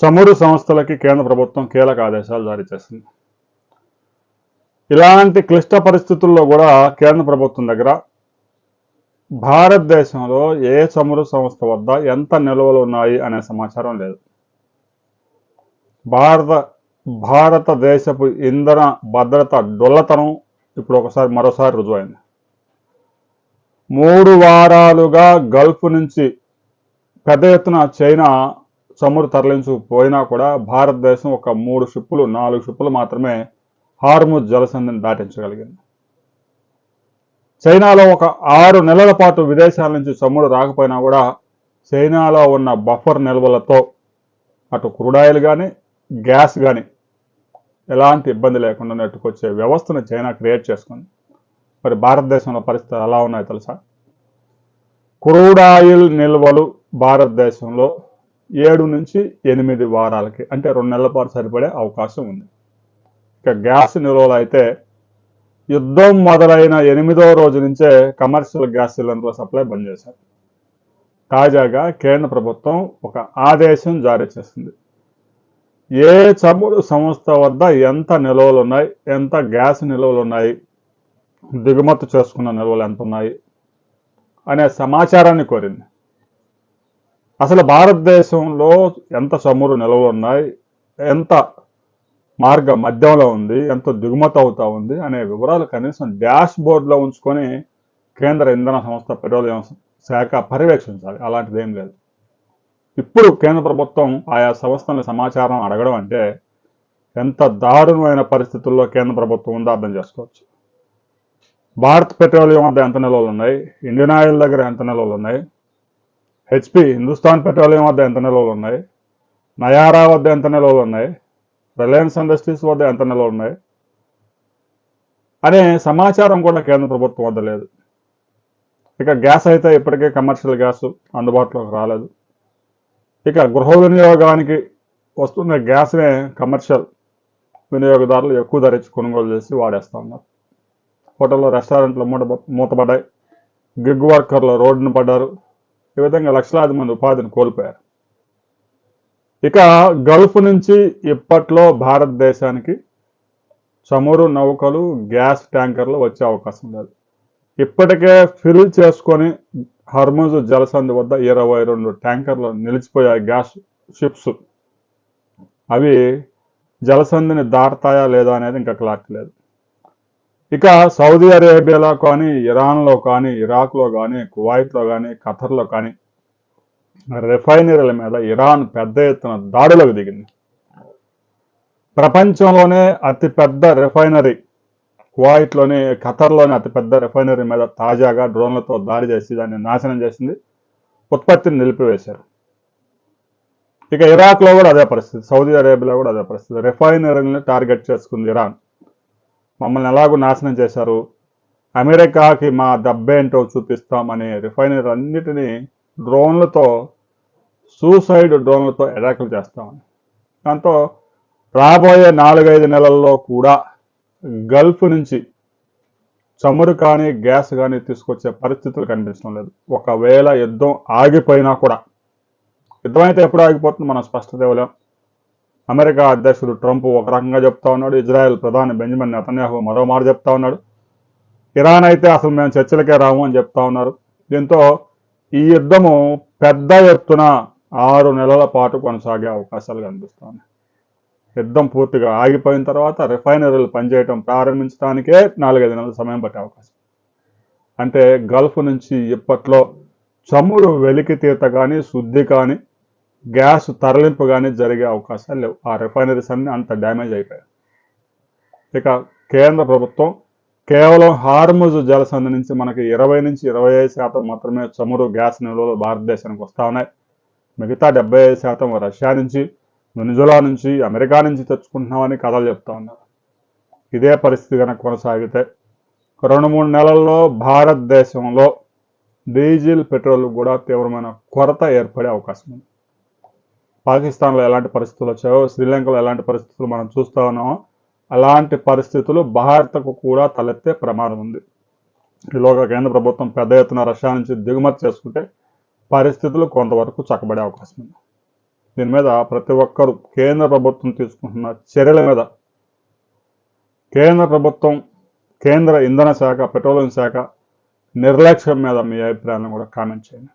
చమురు సంస్థలకి కేంద్ర ప్రభుత్వం కీలక ఆదేశాలు జారీ చేసింది. ఇలాంటి క్లిష్ట పరిస్థితుల్లో కూడా కేంద్ర ప్రభుత్వం దగ్గర భారతదేశంలో ఏ చమురు సంస్థ వద్ద ఎంత నిల్వలు ఉన్నాయి అనే సమాచారం లేదు. భారతదేశపు ఇంధన భద్రత డొల్లతనం ఇప్పుడు మరోసారి రుజువైంది. 3 వారాలుగా గల్ఫ్ నుంచి పెద్ద ఎత్తున చైనా చమురు తరలించుకుపోయినా కూడా భారతదేశం ఒక 3 షిప్పులు 4 షిప్పులు మాత్రమే హార్ముజ్ జలసంధిని దాటించగలిగింది. చైనాలో ఒక 6 నెలల పాటు విదేశాల నుంచి చమురు రాకపోయినా కూడా చైనాలో ఉన్న బఫర్ నిల్వలతో అటు క్రూడాయిల్ కానీ గ్యాస్ కానీ ఎలాంటి ఇబ్బంది లేకుండా నెట్టుకొచ్చే వ్యవస్థను చైనా క్రియేట్ చేసుకుంది. మరి భారతదేశంలో పరిస్థితులు ఎలా ఉన్నాయో తెలుసా? క్రూడాయిల్ నిల్వలు భారతదేశంలో 7 నుంచి 8 వారాలకి అంటే 2 నెలల పాటు సరిపడే అవకాశం ఉంది. ఇక గ్యాస్ నిల్వలు అయితే యుద్ధం మొదలైన 8వ రోజు నుంచే కమర్షియల్ గ్యాస్ సిలిండర్ల సప్లై బంద్ చేశారు. తాజాగా కేంద్ర ప్రభుత్వం ఒక ఆదేశం జారీ చేసింది. ఏ చమురు సంస్థ వద్ద ఎంత నిల్వలు ఉన్నాయి, ఎంత గ్యాస్ నిల్వలు ఉన్నాయి, దిగుమతి చేసుకున్న నిల్వలు ఎంత ఉన్నాయి అనే సమాచారాన్ని కోరింది. అసలు భారతదేశంలో ఎంత చమురు నిల్వలు ఉన్నాయి, ఎంత మధ్యంలో ఉంది, ఎంత దిగుమతి అవుతా ఉంది అనే వివరాలు కనీసం డాష్ బోర్డులో ఉంచుకొని కేంద్ర ఇంధన సంస్థ పెట్రోలియం శాఖ పర్యవేక్షించాలి. అలాంటిది ఏం లేదు. ఇప్పుడు కేంద్ర ప్రభుత్వం ఆయా సంస్థల సమాచారం అడగడం అంటే ఎంత దారుణమైన పరిస్థితుల్లో కేంద్ర ప్రభుత్వం ఉందో అర్థం చేసుకోవచ్చు. భారత్ పెట్రోలియం వద్ద ఎంత నిల్వలు ఉన్నాయి, ఇండియన్ ఆయిల్ దగ్గర ఎంత నిల్వలు ఉన్నాయి, హెచ్పి హిందుస్థాన్ పెట్రోలియం వద్ద ఎంత నిల్వలు ఉన్నాయి, నయారా వద్ద ఎంత నిల్వలు ఉన్నాయి, రిలయన్స్ ఇండస్ట్రీస్ వద్ద ఎంత నిల్వలు ఉన్నాయి అనే సమాచారం కూడా కేంద్ర ప్రభుత్వం వద్ద లేదు. ఇక గ్యాస్ అయితే ఇప్పటికే కమర్షియల్ గ్యాస్ అందుబాటులోకి రాలేదు. ఇక గృహ వినియోగానికి వస్తున్న గ్యాస్నే కమర్షియల్ వినియోగదారులు ఎక్కువ ధర ఇచ్చి కొనుగోలు చేసి వాడేస్తూ ఉన్నారు. హోటల్లో రెస్టారెంట్లు మూతపడ్డాయి, గిగ్ వర్కర్లు రోడ్డున పడ్డారు. ఈ విధంగా లక్షలాది మంది ఉపాధిని కోల్పోయారు. ఇక గల్ఫ్ నుంచి ఇప్పట్లో భారతదేశానికి చమురు నౌకలు గ్యాస్ ట్యాంకర్లు వచ్చే అవకాశం లేదు. ఇప్పటికే ఫిల్ చేసుకొని హర్ముజ్ జలసంధి వద్ద 22 ట్యాంకర్లు నిలిచిపోయాయి గ్యాస్ షిప్స్. అవి జలసంధిని దాటుతాయా లేదా అనేది ఇంకా క్లారిటీ లేదు. ఇక సౌదీ అరేబియాలో కానీ, ఇరాన్లో కానీ, ఇరాక్లో కానీ, కువైట్లో కానీ, ఖతర్లో కానీ రిఫైనరీల మీద ఇరాన్ పెద్ద ఎత్తున దాడులకు దిగింది. ప్రపంచంలోనే అతిపెద్ద రిఫైనరీ కువైట్లోని, ఖతర్లోని అతిపెద్ద రిఫైనరీ మీద తాజాగా డ్రోన్లతో దాడి చేసి దాన్ని నాశనం చేసింది, ఉత్పత్తిని నిలిపివేశారు. ఇక ఇరాక్లో కూడా అదే పరిస్థితి, సౌదీ అరేబియాలో కూడా అదే పరిస్థితి. రిఫైనరీని టార్గెట్ చేసుకుంది ఇరాన్. మమ్మల్ని ఎలాగో నాశనం చేశారు, అమెరికాకి మా దెబ్బేంటో చూపిస్తామని రిఫైనరీ అన్నిటినీ డ్రోన్లతో, సూసైడ్ డ్రోన్లతో అటాకులు చేస్తామని. దాంతో రాబోయే 4-5 నెలల్లో కూడా గల్ఫ్ నుంచి చమురు కానీ గ్యాస్ కానీ తీసుకొచ్చే పరిస్థితులు కనిపించడం లేదు. ఒకవేళ యుద్ధం ఆగిపోయినా కూడా, యుద్ధం అయితే ఎప్పుడు ఆగిపోతుంది మనం స్పష్టత ఇవ్వలేం. అమెరికా అధ్యక్షుడు ట్రంప్ ఒక రకంగా చెప్తా ఉన్నాడు, ఇజ్రాయెల్ ప్రధాని బెంజమిన్ నెతన్యాహు మరో మాట చెప్తా ఉన్నాడు, ఇరాన్ అయితే అసలు మేము చర్చలకే రాము అని చెప్తా ఉన్నారు. దీంతో ఈ యుద్ధము పెద్ద ఎత్తున 6 నెలల పాటు కొనసాగే అవకాశాలు కనిపిస్తా ఉన్నాయి. యుద్ధం పూర్తిగా ఆగిపోయిన తర్వాత రిఫైనరీలు పనిచేయడం ప్రారంభించడానికే 4-5 నెలల సమయం పట్టే అవకాశం. అంటే గల్ఫ్ నుంచి ఇప్పట్లో చమురు వెలికి తీత కానీ, శుద్ధి కానీ, గ్యాస్ తరలింపు కానీ జరిగే అవకాశాలు లేవు. ఆ రిఫైనరీస్ అన్ని అంత డ్యామేజ్ అయిపోయాయి. ఇక కేంద్ర ప్రభుత్వం కేవలం హార్ముజ్ జలసంధి నుంచి మనకి 20-25% మాత్రమే చమురు గ్యాస్ నిల్వలు భారతదేశానికి వస్తూ ఉన్నాయి. మిగతా 75% రష్యా నుంచి, వెనిజులా నుంచి, అమెరికా నుంచి తెచ్చుకుంటున్నామని కథలు చెప్తా ఉన్నారు. ఇదే పరిస్థితి కనుక కొనసాగితే 2-3 నెలల్లో భారతదేశంలో డీజిల్, పెట్రోల్ కూడా తీవ్రమైన కొరత ఏర్పడే అవకాశం ఉంది. పాకిస్తాన్లో ఎలాంటి పరిస్థితులు వచ్చాయో, శ్రీలంకలో ఎలాంటి పరిస్థితులు మనం చూస్తూ ఉన్నామో అలాంటి పరిస్థితులు భారత్కు కూడా తలెత్తే ప్రమాదం ఉంది. ఈలోగా కేంద్ర ప్రభుత్వం పెద్ద ఎత్తున రష్యా నుంచి దిగుమతి చేసుకుంటే పరిస్థితులు కొంతవరకు చక్కబడే అవకాశం ఉంది. దీని మీద ప్రతి ఒక్కరూ కేంద్ర ప్రభుత్వం తీసుకుంటున్న చర్యల మీద, కేంద్ర ప్రభుత్వం, కేంద్ర ఇంధన శాఖ, పెట్రోలియం శాఖ నిర్లక్ష్యం మీద మీ అభిప్రాయాలను కూడా కామెంట్ చేయండి.